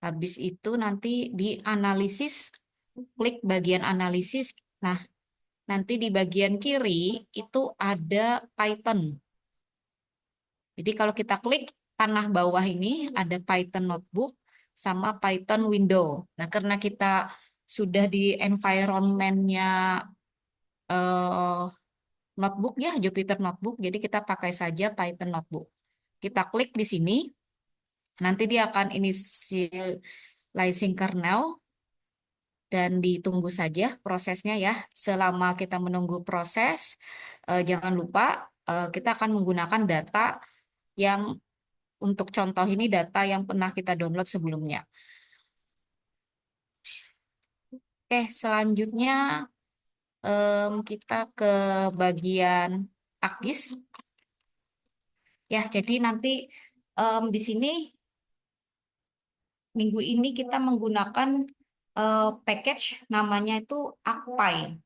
Habis itu nanti di analisis, klik bagian analisis. Nah, nanti di bagian kiri itu ada Python. Jadi kalau kita klik panah bawah ini ada Python Notebook sama Python Window. Nah, karena kita sudah di environment-nya eh, notebook ya, Jupyter Notebook, jadi kita pakai saja Python Notebook. Kita klik di sini, nanti dia akan initializing kernel dan ditunggu saja prosesnya ya. Selama kita menunggu proses, jangan lupa kita akan menggunakan data yang untuk contoh ini data yang pernah kita download sebelumnya. Oke, selanjutnya kita ke bagian ArcGIS. Ya, jadi nanti di sini minggu ini kita menggunakan package namanya itu ArcPy.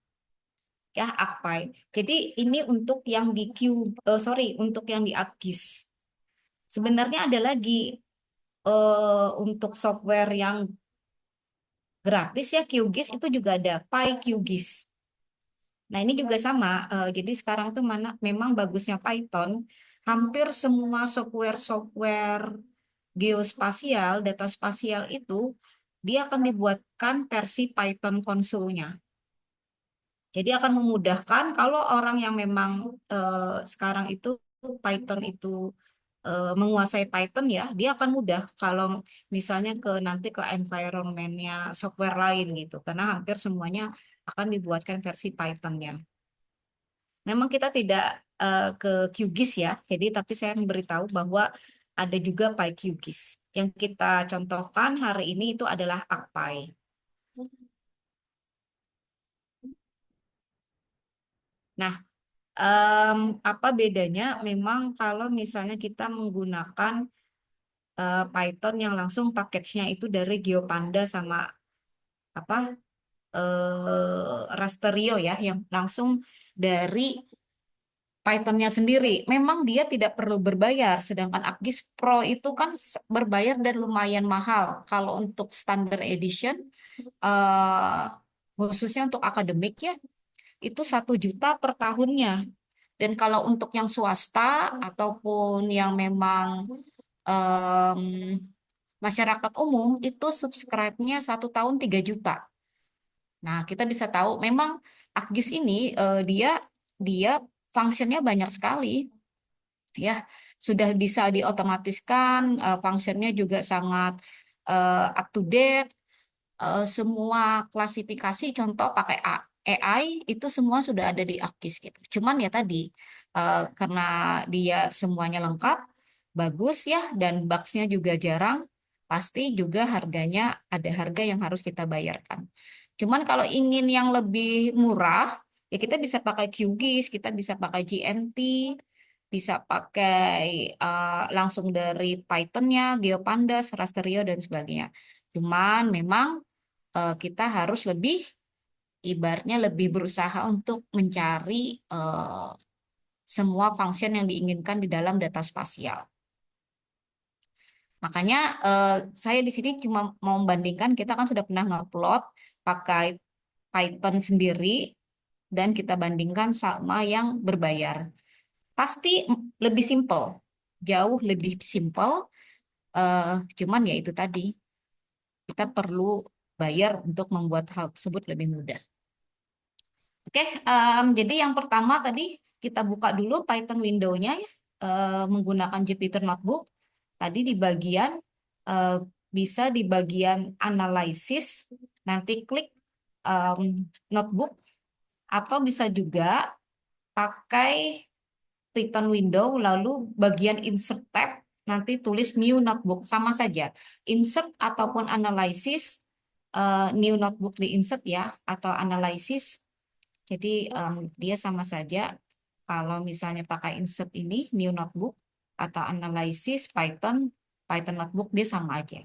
Ya, ArcPy. Jadi ini untuk yang di untuk yang di ArcGIS. Sebenarnya ada lagi untuk software yang gratis ya, QGIS itu juga ada PyQGIS. Nah, ini juga sama. Jadi sekarang tuh memang bagusnya Python, hampir semua software-software geospasial, data spasial itu dia akan dibuatkan versi Python konsulnya. Jadi akan memudahkan kalau orang yang memang sekarang itu Python itu menguasai Python ya, dia akan mudah kalau misalnya nanti ke environment-nya software lain gitu, karena hampir semuanya akan dibuatkan versi Python-nya. Memang kita tidak ke QGIS ya, jadi tapi saya memberitahu bahwa ada juga PyQGIS. Yang kita contohkan hari ini itu adalah ArcPy. Nah, apa bedanya? Memang kalau misalnya kita menggunakan Python yang langsung package-nya itu dari GeoPanda sama apa Rasterio ya, yang langsung dari Python-nya sendiri. Memang dia tidak perlu berbayar, sedangkan ArcGIS Pro itu kan berbayar dan lumayan mahal. Kalau untuk standard edition, eh, khususnya untuk akademik ya, itu 1 juta per tahunnya. Dan kalau untuk yang swasta ataupun yang memang em, masyarakat umum, itu subscribe-nya 1 tahun 3 juta. Nah, kita bisa tahu memang ArcGIS ini dia dia fungsinya banyak sekali ya, sudah bisa diotomatiskan, fungsinya juga sangat up to date. Semua klasifikasi contoh pakai AI itu semua sudah ada di ArcGIS gitu. Cuman ya tadi karena dia semuanya lengkap, bagus ya dan bugs-nya juga jarang, pasti juga harganya ada harga yang harus kita bayarkan. Cuman kalau ingin yang lebih murah, ya kita bisa pakai QGIS, kita bisa pakai GMT, bisa pakai langsung dari Python-nya, GeoPandas, Rasterio, dan sebagainya. Cuman memang kita harus lebih, ibaratnya lebih berusaha untuk mencari eh, semua function yang diinginkan di dalam data spasial. Makanya saya di sini cuma mau membandingkan, kita kan sudah pernah ngupload pakai Python sendiri dan kita bandingkan sama yang berbayar. Pasti lebih simple, jauh lebih simple. eh, Cuman ya itu tadi, kita perlu bayar untuk membuat hal tersebut lebih mudah. Oke, jadi yang pertama tadi kita buka dulu Python window-nya ya, menggunakan Jupyter Notebook. Tadi di bagian eh, bisa di bagian analisis, nanti klik em, notebook atau bisa juga pakai Python window lalu bagian insert tab nanti tulis new notebook sama saja. Insert ataupun analisis, new notebook di insert ya atau analisis, jadi dia sama saja. Kalau misalnya pakai insert ini new notebook atau analysis Python, Python notebook dia sama aja.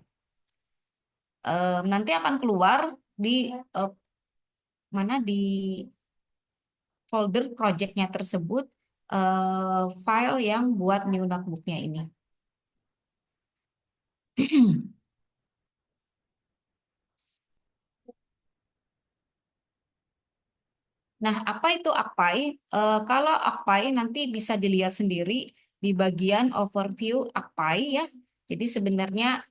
Nanti akan keluar di eh, mana di folder projectnya tersebut file yang buat new notebooknya ini. Nah, apa itu Akpai? Kalau Akpai nanti bisa dilihat sendiri di bagian overview Akpai ya. Jadi sebenarnya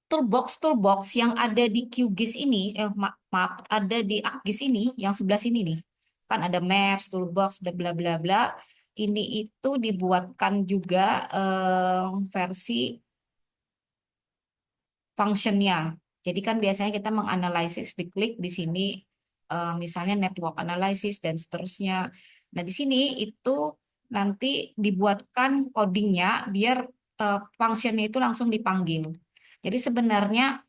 toolbox yang ada di QGIS ini, maaf, ada di ArcGIS ini, yang sebelah sini nih, kan ada Maps, Toolbox, bla bla bla bla. Ini itu dibuatkan juga versi functionnya. Jadi kan biasanya kita menganalisis diklik di sini, misalnya network analysis dan seterusnya. Nah di sini itu nanti dibuatkan codingnya biar functionnya itu langsung dipanggil. Jadi sebenarnya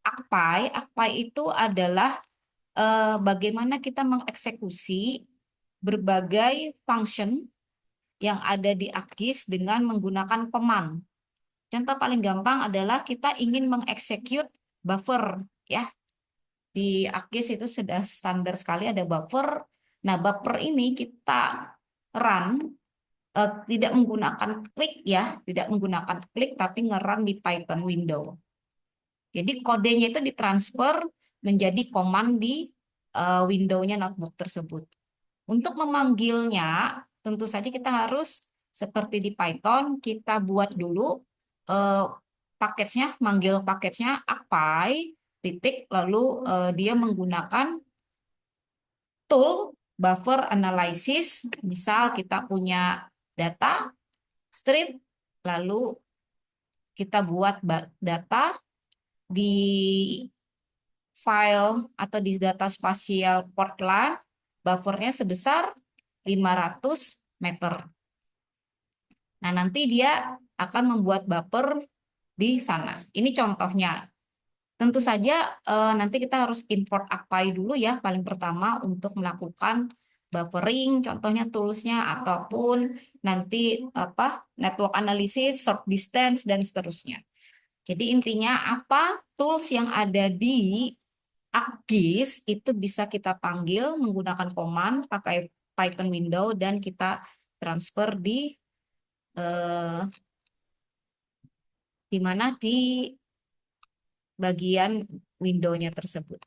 Akpai itu adalah bagaimana kita mengeksekusi berbagai function yang ada di ArcGIS dengan menggunakan command. Contoh paling gampang adalah kita ingin mengeksekut buffer ya. Di ArcGIS itu sudah standar sekali ada buffer. Nah, buffer ini kita run tidak menggunakan klik ya, tidak menggunakan klik tapi ngerun di Python window. Jadi kodenya itu ditransfer menjadi command di window-nya notebook tersebut. Untuk memanggilnya, tentu saja kita harus seperti di Python, kita buat dulu eh, paketnya, manggil paketnya akpai, titik, lalu dia menggunakan tool buffer analysis. Misal kita punya data, street, lalu kita buat data di file atau di data spasial Portland, buffernya sebesar 500 meter. Nah, nanti dia akan membuat buffer di sana. Ini contohnya. Tentu saja nanti kita harus import Akpai dulu ya, paling pertama untuk melakukan buffering, contohnya toolsnya, ataupun nanti apa network analysis, short distance, dan seterusnya. Jadi intinya apa tools yang ada di ArcGIS itu bisa kita panggil menggunakan command pakai Python window dan kita transfer eh, di mana di bagian window-nya tersebut.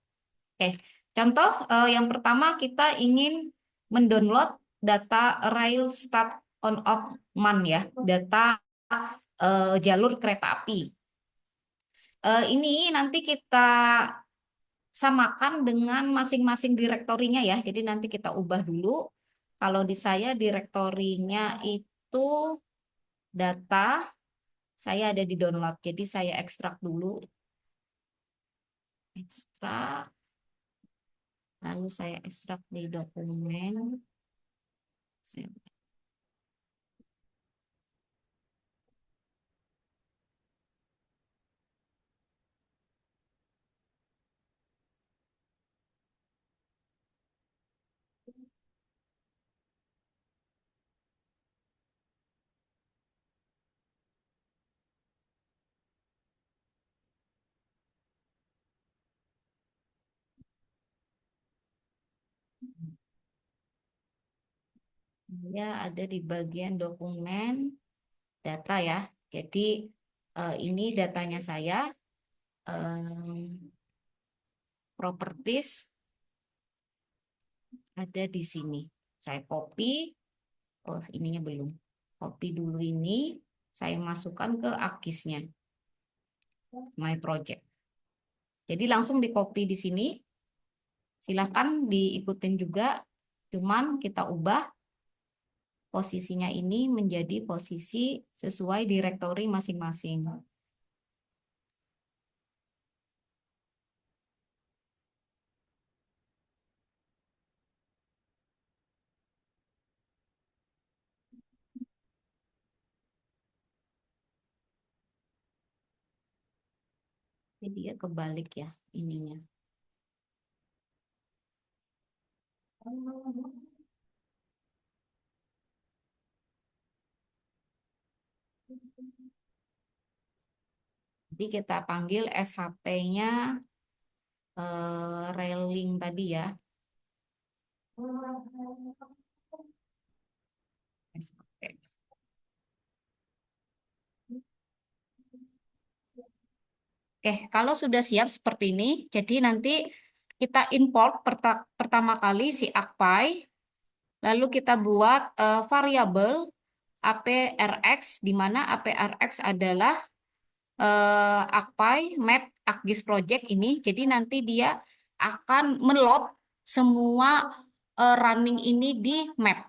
Oke, contoh yang pertama kita ingin mendownload data rail start on off man ya, data jalur kereta api. Ini nanti kita samakan dengan masing-masing direktorinya ya. Jadi nanti kita ubah dulu. Kalau di saya direktorinya itu data, saya ada di download. Jadi saya ekstrak dulu, ekstrak, lalu saya ekstrak di dokumen. Saya ada di bagian dokumen data ya. Jadi ini datanya saya, properties ada di sini. Saya copy, oh ininya belum. Copy dulu ini, saya masukkan ke ArcGIS-nya, My Project. Jadi langsung di copy di sini, silahkan diikutin juga, cuman kita ubah posisinya ini menjadi posisi sesuai direktori masing-masing. Jadi dia kebalik ya ininya. Jadi kita panggil SHP-nya railing tadi ya. SHP. Oke, kalau sudah siap seperti ini, jadi nanti kita import pertama kali si ACPY, lalu kita buat variabel APRX, di mana APRX adalah ACPY map ArcGIS project ini. Jadi nanti dia akan meload semua running ini di map.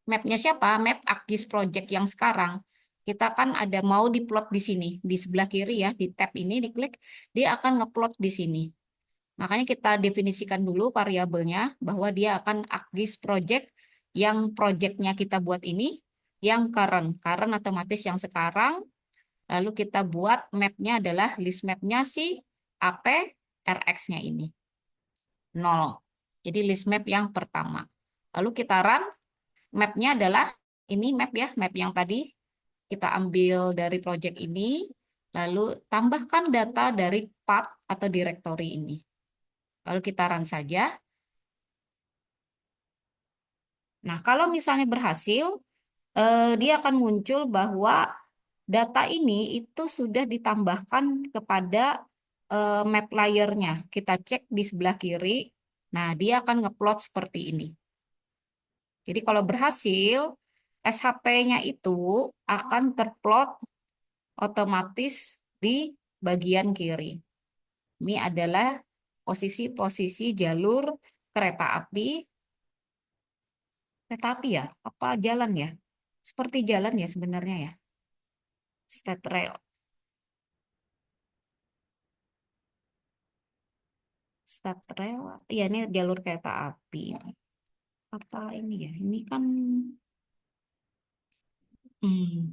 Mapnya siapa? Map ArcGIS project yang sekarang. Kita kan ada mau diplot di sini, di sebelah kiri ya, di tab ini diklik, dia akan ngeplot di sini. Makanya kita definisikan dulu variabelnya bahwa dia akan ArcGIS project yang projectnya kita buat ini, yang current otomatis yang sekarang. Lalu kita buat mapnya adalah list mapnya si AP RX-nya ini. 0. Jadi list map yang pertama. Lalu kita run, mapnya adalah ini map ya, map yang tadi kita ambil dari project ini, lalu tambahkan data dari path atau directory ini. Lalu kita run saja. Nah, kalau misalnya berhasil, dia akan muncul bahwa data ini itu sudah ditambahkan kepada map layernya. Kita cek di sebelah kiri. Nah, dia akan ngeplot seperti ini. Jadi kalau berhasil, SHP-nya itu akan terplot otomatis di bagian kiri. Ini adalah posisi-posisi jalur kereta api. Kereta api ya? Apa jalan ya? Seperti jalan ya sebenarnya ya. State rail. State rail. Iya, ini jalur kereta api. Apa ini ya? Ini kan hmm,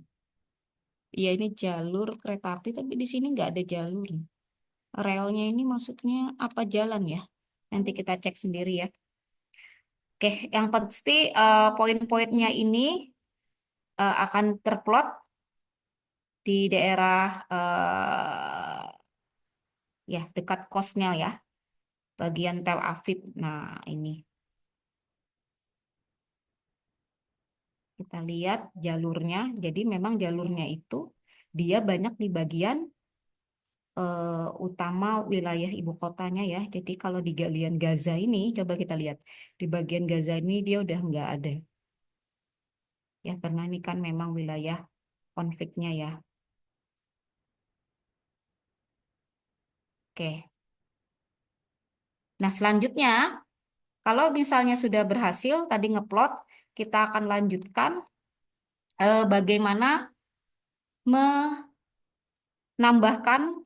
ya ini jalur kereta api tapi di sini nggak ada jalur. Relnya ini maksudnya apa jalan ya? Nanti kita cek sendiri ya. Oke, yang pasti poin-poinnya ini akan terplot di daerah ya dekat kosnya ya, bagian Tel Aviv. Nah, ini kita lihat jalurnya. Jadi memang jalurnya itu dia banyak di bagian utama wilayah ibu kotanya ya. Jadi kalau di galian Gaza ini, coba kita lihat di bagian Gaza ini dia udah nggak ada ya karena ini kan memang wilayah konfliknya ya. Oke. Nah selanjutnya kalau misalnya sudah berhasil tadi ngeplot, kita akan lanjutkan bagaimana menambahkan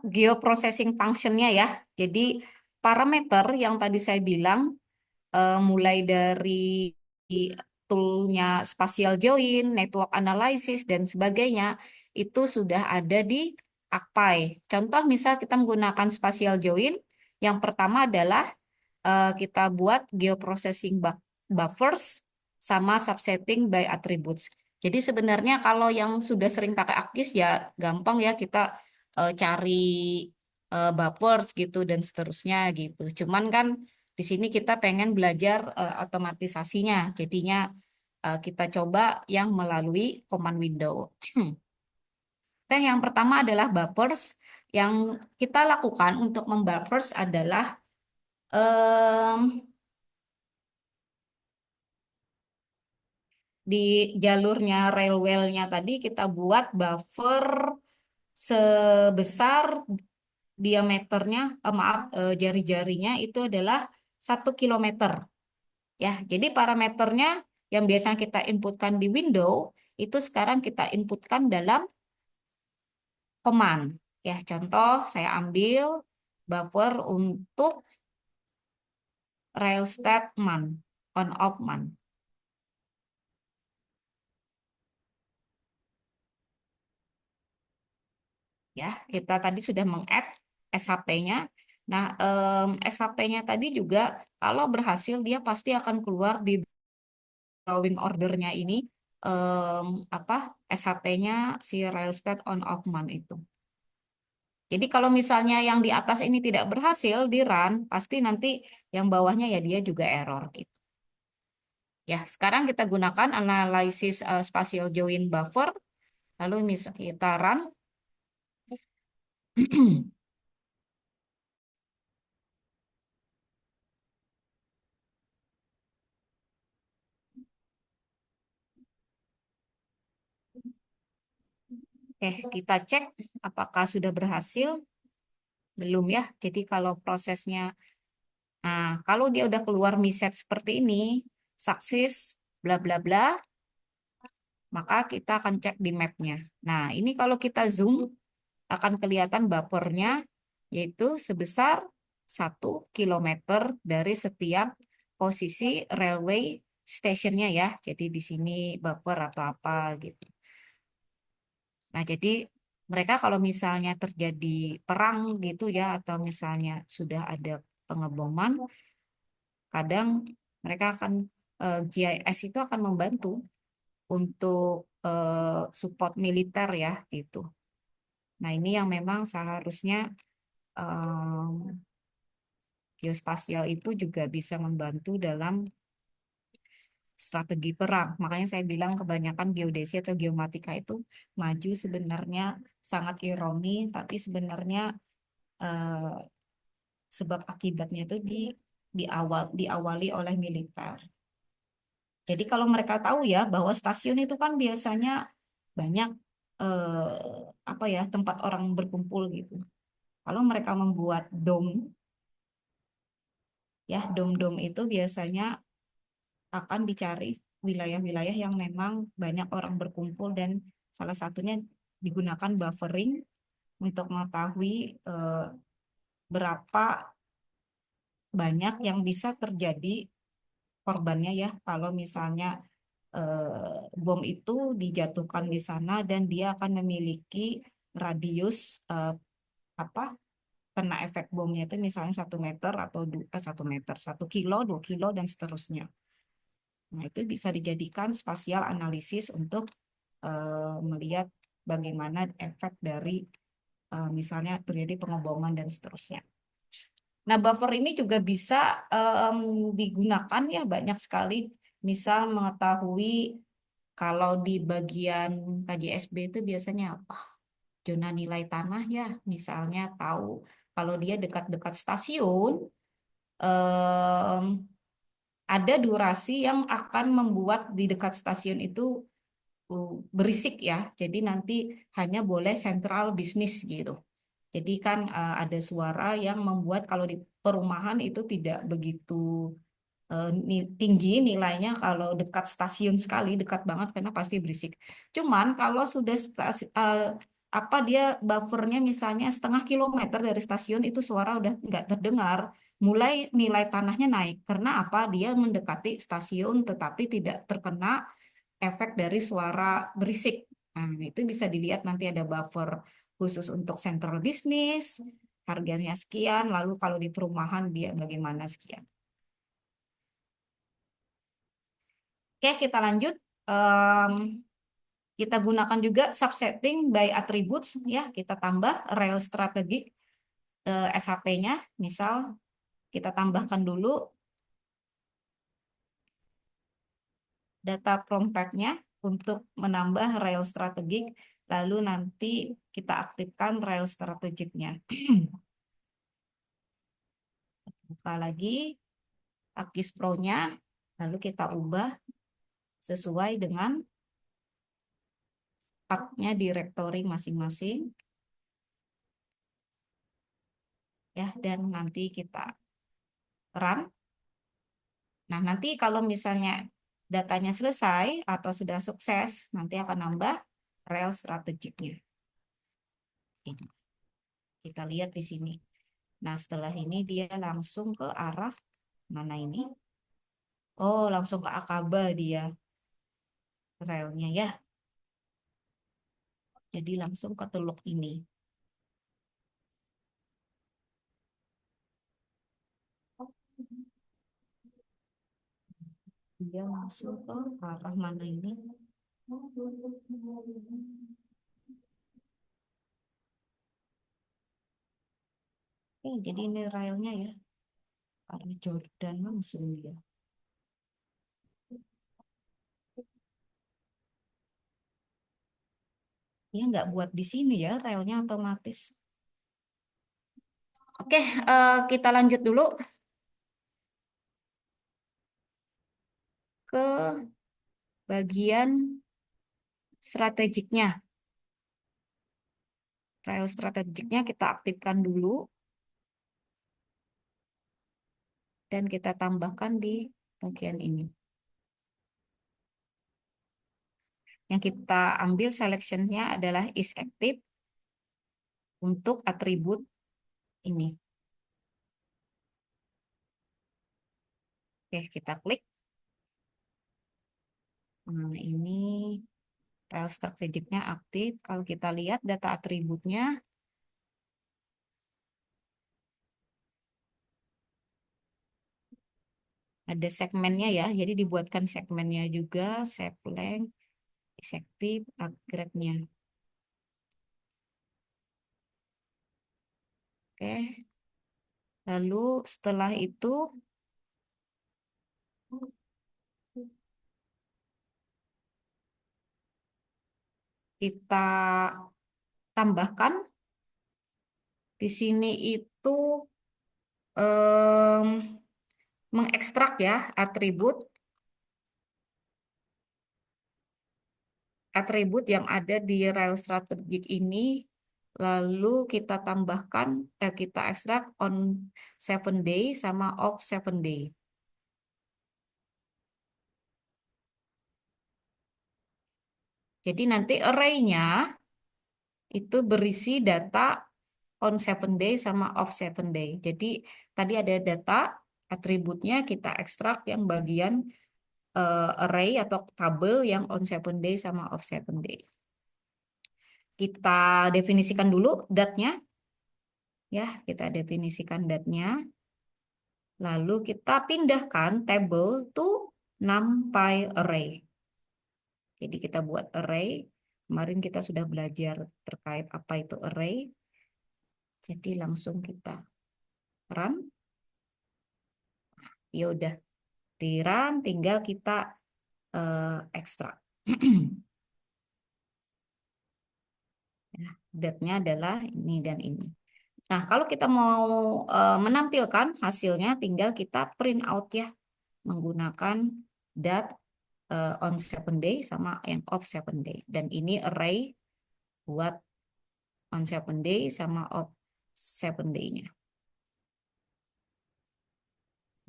geoprocessing functionnya ya. Jadi parameter yang tadi saya bilang mulai dari toolnya spatial join, network analysis, dan sebagainya, itu sudah ada di ACPY. Contoh misal kita menggunakan spatial join, yang pertama adalah kita buat geoprocessing buffers sama subsetting by attributes. Jadi sebenarnya kalau yang sudah sering pakai ArcGIS ya gampang ya kita cari buffers gitu dan seterusnya gitu. Cuman kan di sini kita pengen belajar otomatisasinya. Jadinya kita coba yang melalui command window. Oke, yang pertama adalah buffers. Yang kita lakukan untuk membuffers adalah em, di jalurnya railway-nya tadi kita buat buffer sebesar diameternya, maaf, jari-jarinya itu adalah 1 kilometer. Ya, jadi parameternya yang biasanya kita inputkan di window itu sekarang kita inputkan dalam command. Ya, contoh saya ambil buffer untuk rail state man, on off man. Ya, kita tadi sudah meng-add SHP-nya. Nah, SHP-nya tadi juga kalau berhasil dia pasti akan keluar di drawing ordernya ini apa SHP-nya si rail state on off man itu. Jadi kalau misalnya yang di atas ini tidak berhasil di run, pasti nanti yang bawahnya ya dia juga error gitu. Ya, sekarang kita gunakan analisis spatial join buffer, lalu misal kita run. Kita cek apakah sudah berhasil. Belum ya. Jadi kalau prosesnya, nah kalau dia udah keluar message seperti ini, sukses, bla bla bla, maka kita akan cek di mapnya. Nah, ini kalau kita zoom, akan kelihatan bapernya, yaitu sebesar 1 kilometer dari setiap posisi railway stationnya ya. Jadi di sini baper atau apa gitu. Nah, jadi mereka kalau misalnya terjadi perang gitu ya, atau misalnya sudah ada pengeboman, kadang mereka akan GIS itu akan membantu untuk support militer ya gitu. Nah, ini yang memang seharusnya geospasial itu juga bisa membantu dalam strategi perang. Makanya saya bilang kebanyakan geodesi atau geomatika itu maju sebenarnya sangat ironi, tapi sebenarnya eh, sebab akibatnya itu diawali oleh militer. Jadi kalau mereka tahu ya bahwa stasiun itu kan biasanya banyak apa ya tempat orang berkumpul gitu. Kalau mereka membuat ya dom-dom itu biasanya akan dicari wilayah-wilayah yang memang banyak orang berkumpul dan salah satunya digunakan buffering untuk mengetahui berapa banyak yang bisa terjadi korbannya ya kalau misalnya bom itu dijatuhkan di sana dan dia akan memiliki radius apa kena efek bomnya itu misalnya 1 meter atau 1 meter, 1 kilo, 2 kilo dan seterusnya. Nah, itu bisa dijadikan spasial analisis untuk melihat bagaimana efek dari misalnya terjadi pengeboman dan seterusnya. Nah, buffer ini juga bisa em, digunakan ya banyak sekali. Misal mengetahui kalau di bagian KJSB itu biasanya apa? Zona nilai tanah ya, misalnya tahu kalau dia dekat-dekat stasiun, em, ada durasi yang akan membuat di dekat stasiun itu berisik ya. Jadi nanti hanya boleh sentral bisnis gitu. Jadi kan ada suara yang membuat kalau di perumahan itu tidak begitu tinggi nilainya kalau dekat stasiun sekali, dekat banget karena pasti berisik. Cuman kalau sudah apa dia buffernya misalnya 0,5 kilometer dari stasiun itu suara udah nggak terdengar, mulai nilai tanahnya naik. Karena apa? Dia mendekati stasiun tetapi tidak terkena efek dari suara berisik. Nah, itu bisa dilihat nanti ada buffer khusus untuk central business, harganya sekian, lalu kalau di perumahan dia bagaimana sekian. Oke, kita lanjut. Em, kita gunakan juga subsetting by attributes ya. Kita tambah rel strategik SHP-nya. Misal kita tambahkan dulu data from path-nya untuk menambah rel strategik. Lalu nanti kita aktifkan rel strategiknya. Buka lagi ArcGIS Pro-nya. Lalu kita ubah sesuai dengan path-nya direktori masing-masing. Ya, dan nanti kita run. Nah, nanti kalau misalnya datanya selesai atau sudah sukses, nanti akan nambah rel strategiknya. Ini. Kita lihat di sini. Nah, setelah ini dia langsung ke arah mana ini? Oh, langsung ke Akaba dia relnya ya. Jadi langsung ke Teluk ini. Dia langsung ke arah mana ini? Jadi ini relnya ya. Arah Jordan langsung dia. Dia nggak buat di sini ya, relnya otomatis. Oke, kita lanjut dulu ke bagian strategiknya. Trial strategiknya kita aktifkan dulu dan kita tambahkan di bagian ini. Yang kita ambil selection-nya adalah is active untuk atribut ini. Oke, kita klik. Nah, ini trial strategiknya aktif. Kalau kita lihat data atributnya, ada segmennya ya. Jadi dibuatkan segmennya juga, shape length, is active, targetnya. Oke. Lalu setelah itu kita tambahkan di sini itu em, mengekstrak ya atribut yang ada di rel strategik ini, lalu kita tambahkan kita ekstrak on 7 day sama off 7 day. Jadi nanti array-nya itu berisi data on 7 day sama off 7 day. Jadi tadi ada data atributnya kita ekstrak yang bagian array atau tabel yang on 7 day sama off 7 day. Kita definisikan dulu datnya. Ya, kita definisikan datnya. Lalu kita pindahkan table to NumPy array. Jadi kita buat array. Kemarin kita sudah belajar terkait apa itu array. Jadi langsung kita run. Ya udah di run, tinggal kita ekstrak. Nah, date-nya adalah ini dan ini. Nah, kalau kita mau menampilkan hasilnya, tinggal kita print out ya menggunakan dat on 7 day sama yang off 7 day. Dan ini array buat on 7 day sama off 7 day-nya.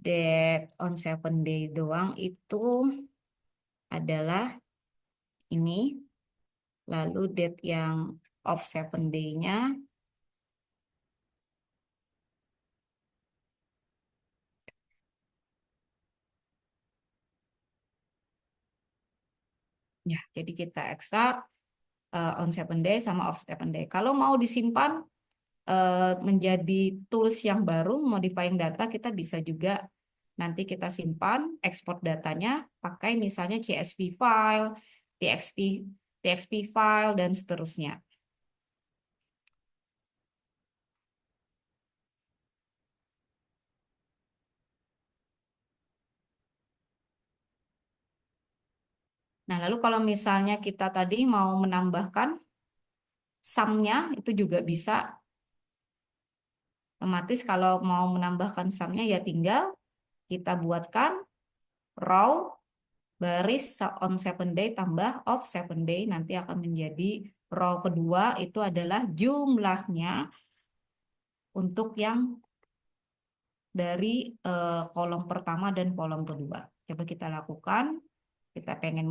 That on 7 day doang itu adalah ini. Lalu date yang off 7 day-nya ya, jadi kita ekstrak on 7 day sama off 7 day. Kalau mau disimpan menjadi tools yang baru, modifying data, kita bisa juga nanti kita simpan, ekspor datanya, pakai misalnya CSV file, TXT, TXT file, dan seterusnya. Nah, lalu kalau misalnya kita tadi mau menambahkan sum-nya, itu juga bisa. Otomatis kalau mau menambahkan sum-nya, ya tinggal kita buatkan row baris on 7 day tambah off 7 day, nanti akan menjadi row kedua itu adalah jumlahnya untuk yang dari kolom pertama dan kolom kedua. Coba kita lakukan. Kita pengen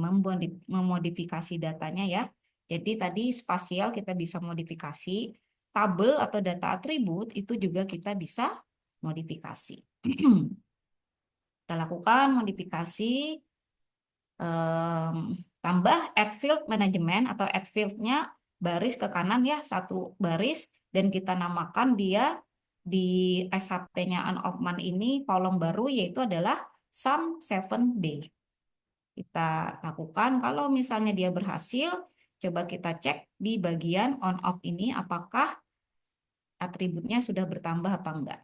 memodifikasi datanya ya. Jadi tadi spasial kita bisa modifikasi, tabel atau data atribut itu juga kita bisa modifikasi. Kita lakukan modifikasi, tambah add field management atau add field-nya baris ke kanan ya, satu baris, dan kita namakan dia di SHP-nya Unofman ini kolom baru yaitu adalah sum 7 day. Kita lakukan, kalau misalnya dia berhasil, coba kita cek di bagian on off ini apakah atributnya sudah bertambah apa enggak.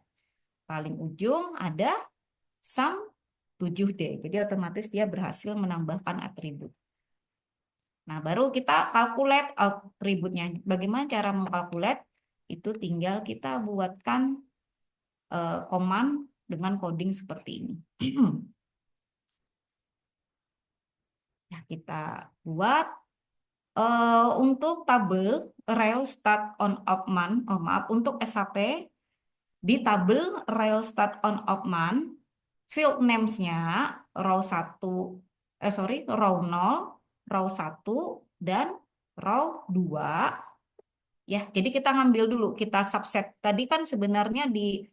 Paling ujung ada sum 7D. Jadi otomatis dia berhasil menambahkan atribut. Nah, baru kita calculate atributnya. Bagaimana cara mengkalkulate? Itu tinggal kita buatkan command dengan coding seperti ini. Nah, kita buat Untuk tabel rel start on off man, oh maaf, untuk SHP di tabel rel start on off man, field names-nya row 1, sorry, row 0, row 1, dan row 2. Ya, jadi kita ngambil dulu, kita subset. Tadi kan sebenarnya di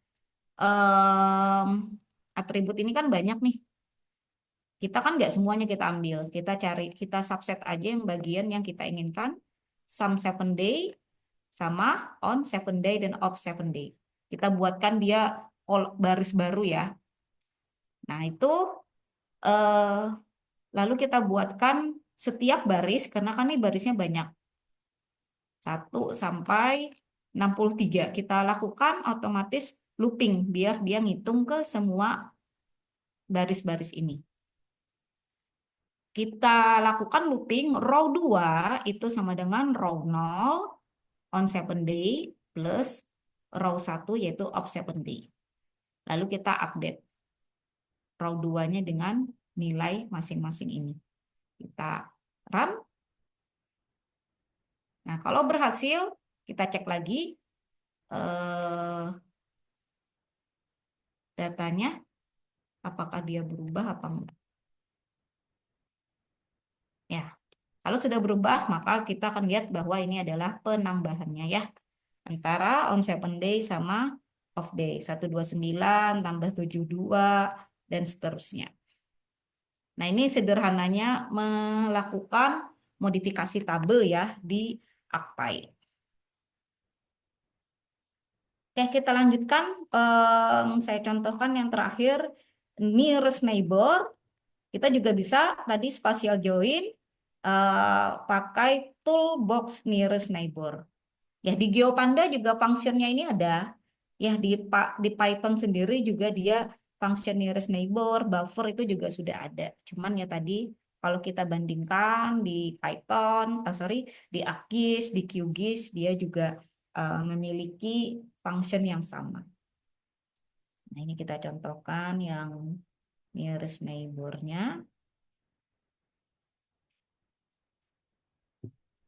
em, atribut ini kan banyak nih. Kita kan nggak semuanya kita ambil. Kita cari, kita subset aja yang bagian yang kita inginkan. Some 7 day, sama on 7 day, dan off 7 day. Kita buatkan dia baris baru ya. Nah, itu eh, lalu kita buatkan setiap baris, karena kan ini barisnya banyak. 1 sampai 63. Kita lakukan otomatis looping, biar dia ngitung ke semua baris-baris ini. Kita lakukan looping row 2 itu sama dengan row 0 on 7 day plus row 1 yaitu off 7 day. Lalu kita update row 2-nya dengan nilai masing-masing ini. Kita run. Nah, kalau berhasil, kita cek lagi eh, datanya, apakah dia berubah apa enggak. Ya, kalau sudah berubah, maka kita akan lihat bahwa ini adalah penambahannya ya. Antara on 7 day sama off day. 129 tambah 72 dan seterusnya. Nah, ini sederhananya melakukan modifikasi tabel ya di Akpai. Oke, kita lanjutkan. Saya contohkan yang terakhir, nearest neighbor. Kita juga bisa tadi spatial join pakai toolbox nearest neighbor. Ya, di GeoPanda juga fungsinya ini ada. Ya, di Python sendiri juga dia function nearest neighbor, buffer itu juga sudah ada. Cuman ya tadi kalau kita bandingkan di Python, sorry, di ArcGIS, di QGIS, dia juga memiliki function yang sama. Nah, ini kita contohkan yang nearest neighbor-nya.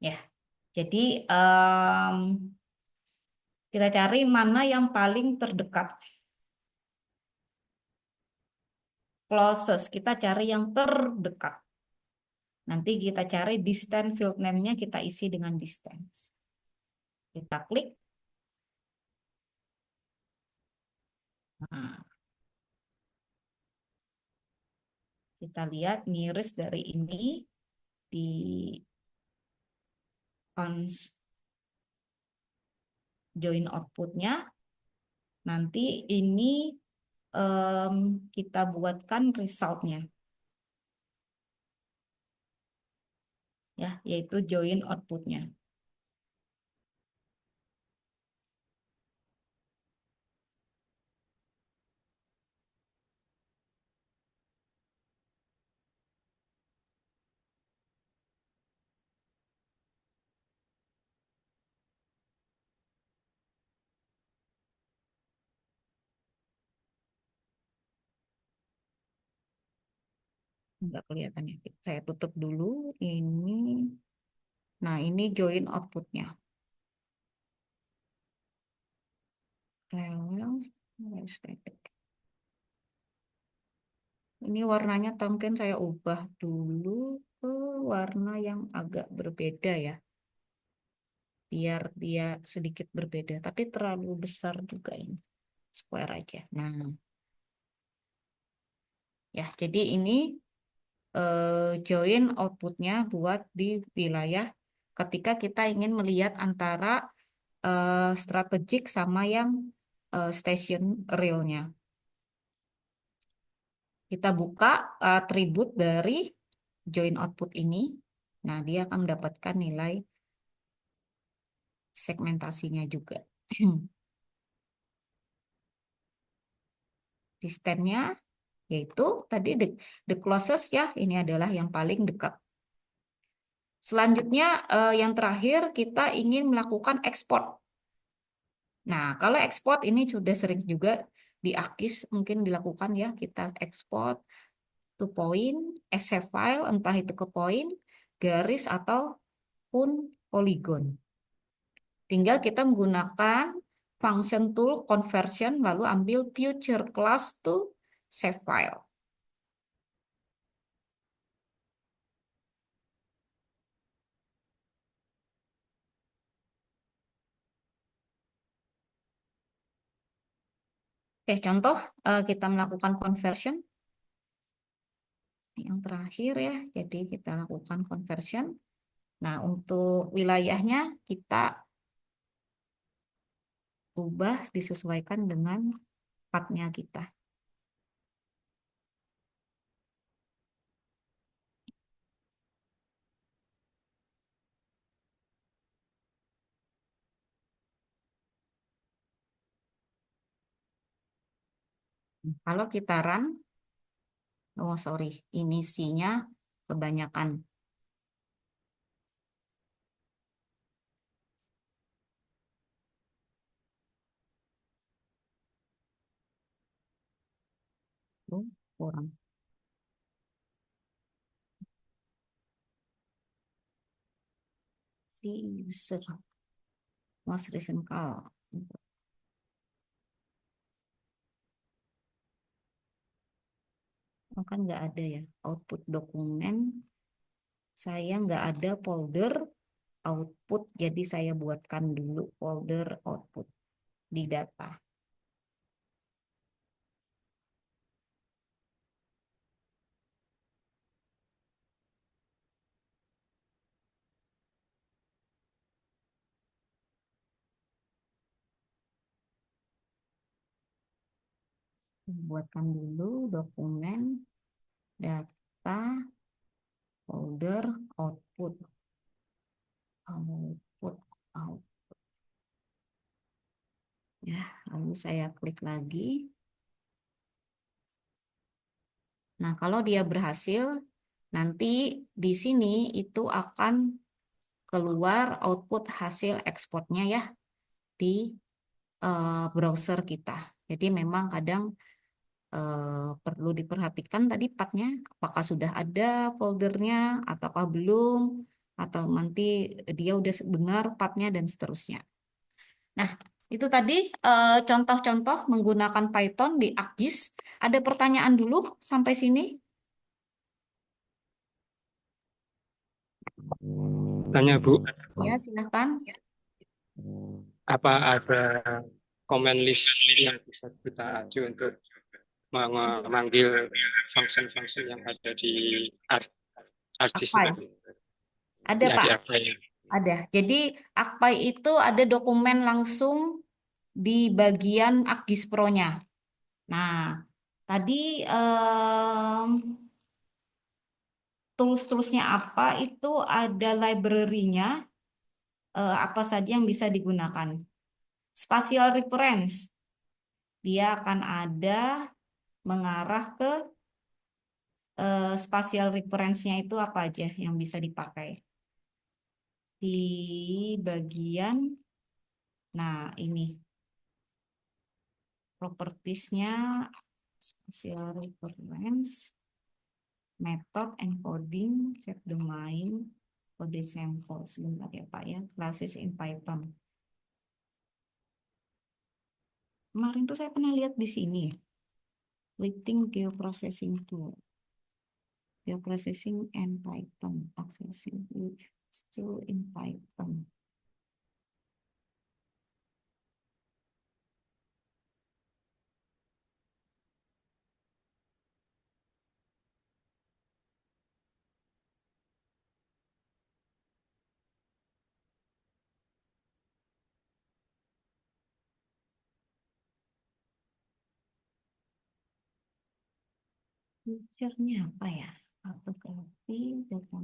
Ya, jadi kita cari mana yang paling terdekat. Closest, kita cari yang terdekat. Nanti kita cari distance field name-nya, kita isi dengan distance. Kita klik. Nah, kita lihat nearest dari ini di on join output-nya. Nanti ini kita buatkan result-nya. Ya, yaitu join output-nya. Enggak kelihatan ya. Saya tutup dulu ini. Nah, ini join output-nya. Ini warnanya mungkin saya ubah dulu ke warna yang agak berbeda ya. Biar dia sedikit berbeda. Tapi terlalu besar juga ini. Square aja. Nah, ya jadi ini join outputnya buat di wilayah ketika kita ingin melihat antara strategik sama yang station realnya. Kita buka atribut dari join output ini. Nah, dia akan mendapatkan nilai segmentasinya juga. Distance-nya yaitu tadi the closest ya, ini adalah yang paling dekat. Selanjutnya yang terakhir kita ingin melakukan ekspor. Nah, kalau ekspor ini sudah sering juga di ArcGIS mungkin dilakukan ya, kita ekspor to point, as file, entah itu ke point, garis, atau maupun poligon. Tinggal kita menggunakan function tool conversion lalu ambil future class to save file. Oke, contoh kita melakukan conversion. Yang terakhir ya, jadi kita lakukan conversion. Nah, untuk wilayahnya kita ubah disesuaikan dengan partnya kita. Kalau kita run, oh sorry, ini C-nya kebanyakan. Oh, kurang. C user, most recent call. Oh, kan nggak ada ya, output dokumen. Saya nggak ada folder output, jadi saya buatkan dulu folder output di data. Buatkan dulu dokumen data folder output output out ya, lalu saya klik lagi. Nah, kalau dia berhasil, nanti di sini itu akan keluar output hasil ekspornya ya di browser kita. Jadi memang kadang perlu diperhatikan tadi partnya, apakah sudah ada foldernya ataukah belum, atau nanti dia udah benar partnya dan seterusnya. Nah, itu tadi contoh-contoh menggunakan Python di ArcGIS. Ada pertanyaan dulu sampai sini? Tanya Bu, Ya, silahkan. apa ada command list yang bisa kita acu untuk memanggil function-function yang ada di ArcGIS Apa? itu? Ada, Ya, Pak. di ArcGIS. Ada. Jadi ArcPy itu ada dokumen langsung di bagian ArcGIS Pro-nya. Nah, tadi tools-toolsnya apa itu ada library-nya, apa saja yang bisa digunakan. Spatial reference, dia akan ada mengarah ke spatial reference-nya itu apa aja yang bisa dipakai. Di bagian, nah ini propertiesnya spatial reference, method encoding, set domain, kode sampel. Sebentar ya Pak ya, classes in Python. Kemarin tuh saya pernah lihat di sini ya, Writing Geoprocessing Tool. Geoprocessing and Python. Accessing tool in Python. Feature-nya apa ya? Kartografi, data.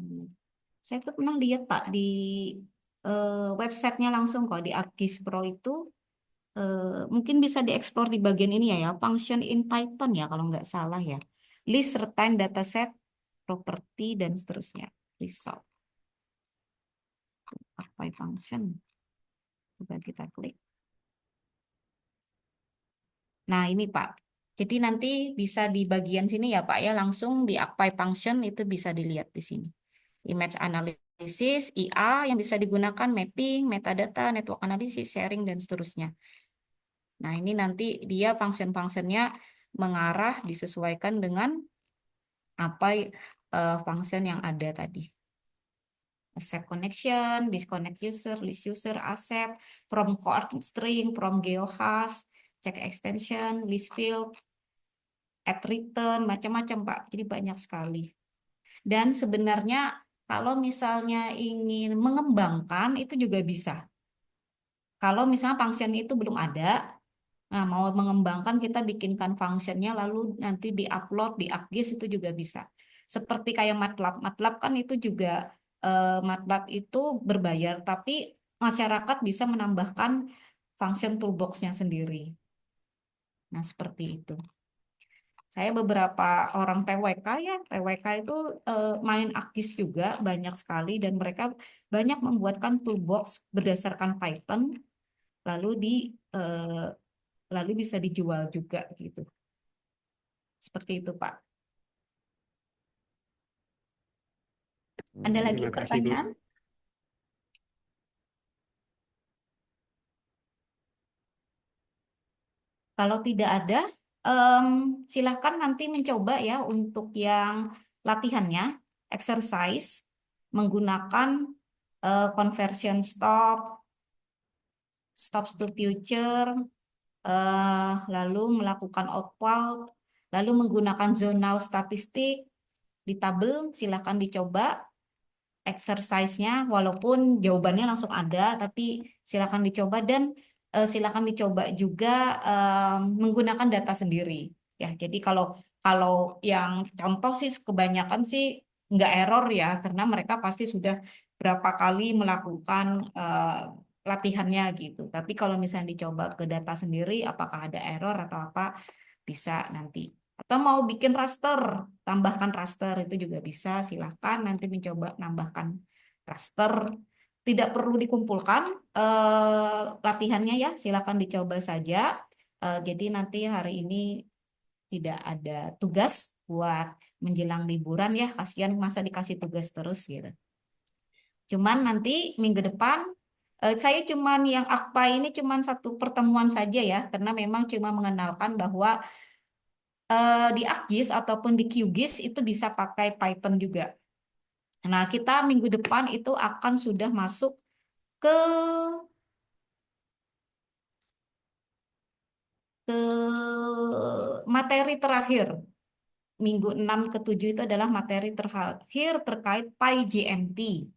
Saya tuh pernah lihat Pak di websitenya langsung kok di ArcGIS Pro itu mungkin bisa dieksplor di bagian ini ya, function in Python ya kalau nggak salah ya. List certain dataset, property dan seterusnya. Result, ArcPy function. Coba kita klik. Nah ini Pak. Jadi nanti bisa di bagian sini ya Pak ya, langsung di ArcPy function itu bisa dilihat di sini. Image analysis analisis, IA yang bisa digunakan, mapping, metadata, network analysis, sharing, dan seterusnya. Nah, ini nanti dia function-functionnya mengarah disesuaikan dengan apa function yang ada tadi. Accept connection, disconnect user, list user, accept, from coordinate string, from geohash, check extension, list field, add return, macam-macam Pak. Jadi banyak sekali. Dan sebenarnya kalau misalnya ingin mengembangkan itu juga bisa. Kalau misalnya function itu belum ada, nah mau mengembangkan kita bikinkan functionnya lalu nanti diupload di ArcGIS itu juga bisa. Seperti kayak MATLAB. MATLAB kan itu juga MATLAB itu berbayar, tapi masyarakat bisa menambahkan function toolbox-nya sendiri. Nah, seperti itu. Saya beberapa orang PWK ya, PWK itu main ArcGIS juga banyak sekali dan mereka banyak membuatkan toolbox berdasarkan Python lalu eh, lalu bisa dijual juga gitu. Seperti itu, Pak. Ada lagi Terima kasih, Bu. pertanyaan? Kalau tidak ada, em, silahkan nanti mencoba ya untuk yang latihannya, exercise, menggunakan conversion stop, stops to future, lalu melakukan output, lalu menggunakan zonal statistik di tabel, silahkan dicoba exercise-nya walaupun jawabannya langsung ada tapi silakan dicoba dan silakan dicoba juga menggunakan data sendiri ya jadi kalau kalau yang contoh sih kebanyakan sih nggak error ya karena mereka pasti sudah berapa kali melakukan latihannya gitu tapi kalau misalnya dicoba ke data sendiri apakah ada error atau apa bisa nanti atau mau bikin raster, tambahkan raster itu juga bisa. Silahkan nanti mencoba nambahkan raster. Tidak perlu dikumpulkan latihannya ya, silahkan dicoba saja. Jadi nanti hari ini tidak ada tugas buat menjelang liburan ya, kasihan masa dikasih tugas terus gitu. Cuman nanti minggu depan saya cuman yang AKPA ini cuman satu pertemuan saja ya, karena memang cuma mengenalkan bahwa di ArcGIS ataupun di QGIS itu bisa pakai Python juga. Nah, kita minggu depan itu akan sudah masuk ke ke materi terakhir. Minggu 6 ke 7 itu adalah materi terakhir terkait PyGMT.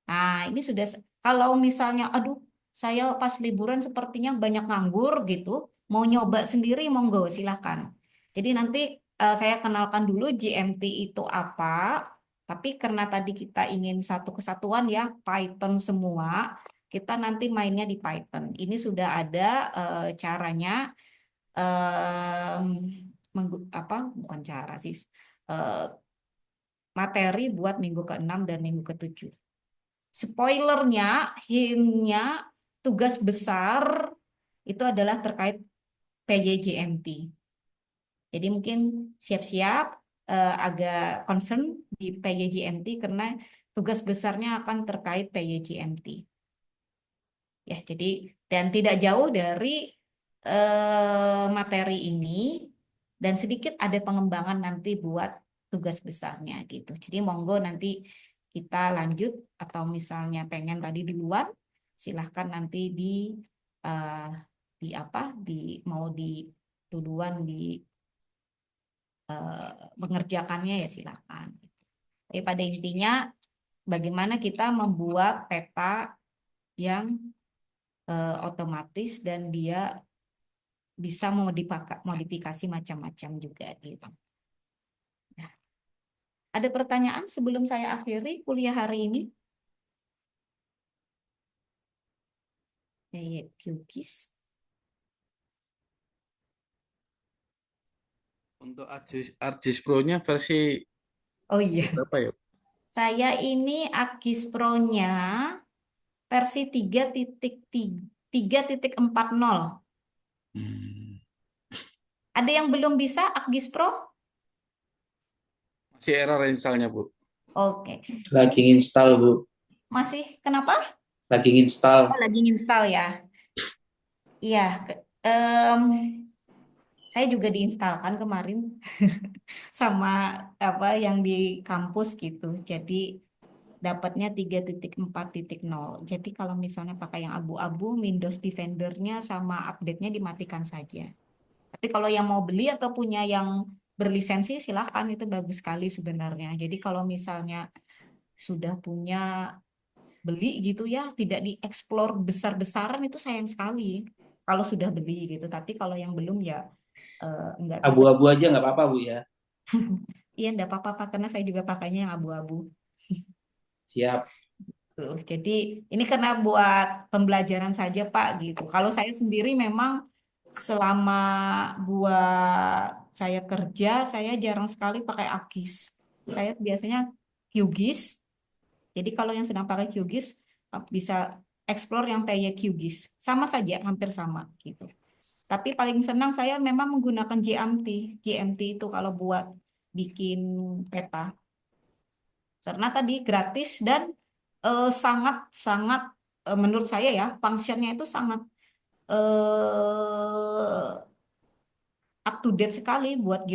Nah, ini sudah kalau misalnya aduh, saya pas liburan sepertinya banyak nganggur gitu, mau nyoba sendiri monggo silahkan. Jadi nanti saya kenalkan dulu GMT itu apa, tapi karena tadi kita ingin satu kesatuan ya, Python semua, kita nanti mainnya di Python. Ini sudah ada caranya em, apa bukan cara sih eh, materi buat minggu ke-6 dan minggu ke-7. Spoilernya, hintnya, tugas besar itu adalah terkait PYJMT. Jadi mungkin siap-siap agak concern di PYJMT karena tugas besarnya akan terkait PYJMT. Ya, jadi dan tidak jauh dari materi ini dan sedikit ada pengembangan nanti buat tugas besarnya gitu. Jadi monggo nanti kita lanjut atau misalnya pengen tadi duluan, silahkan nanti eh, di apa di mau di duluan di mengerjakannya ya silahkan. Tapi pada intinya bagaimana kita membuat peta yang otomatis dan dia bisa modifikasi macam-macam juga gitu. Nah, ada pertanyaan sebelum saya akhiri kuliah hari ini? QGIS. Untuk ArcGIS Pro-nya versi Oh iya, berapa ya? saya ini ArcGIS Pro-nya versi 3.40. Hmm. Ada yang belum bisa ArcGIS Pro? Masih error installnya, Bu. Oke. Lagi install, Bu. Masih kenapa? Lagi install. Oh, lagi install ya. Iya, em, saya juga diinstalkan kemarin sama apa yang di kampus gitu. Jadi dapatnya 3.4.0. Jadi kalau misalnya pakai yang abu-abu, Windows Defender-nya sama update-nya dimatikan saja. Tapi kalau yang mau beli atau punya yang berlisensi, silahkan, itu bagus sekali sebenarnya. Jadi kalau misalnya sudah punya beli gitu ya, tidak dieksplor besar-besaran itu sayang sekali. Kalau sudah beli gitu. Tapi kalau yang belum ya enggak tidak. Abu-abu aja nggak apa-apa, Bu ya. Iya, enggak apa-apa Pak, karena saya juga pakainya yang abu-abu. Siap. Tuh, jadi ini karena buat pembelajaran saja Pak gitu. Kalau saya sendiri memang selama buat saya kerja, saya jarang sekali pakai ArcGIS. Saya biasanya QGIS. Jadi kalau yang sedang pakai QGIS bisa explore yang kayak QGIS. Sama saja, hampir sama gitu. Tapi paling senang saya memang menggunakan JMT. JMT itu kalau buat bikin peta. Karena tadi gratis dan sangat-sangat menurut saya ya, fungsinya itu sangat up to date sekali buat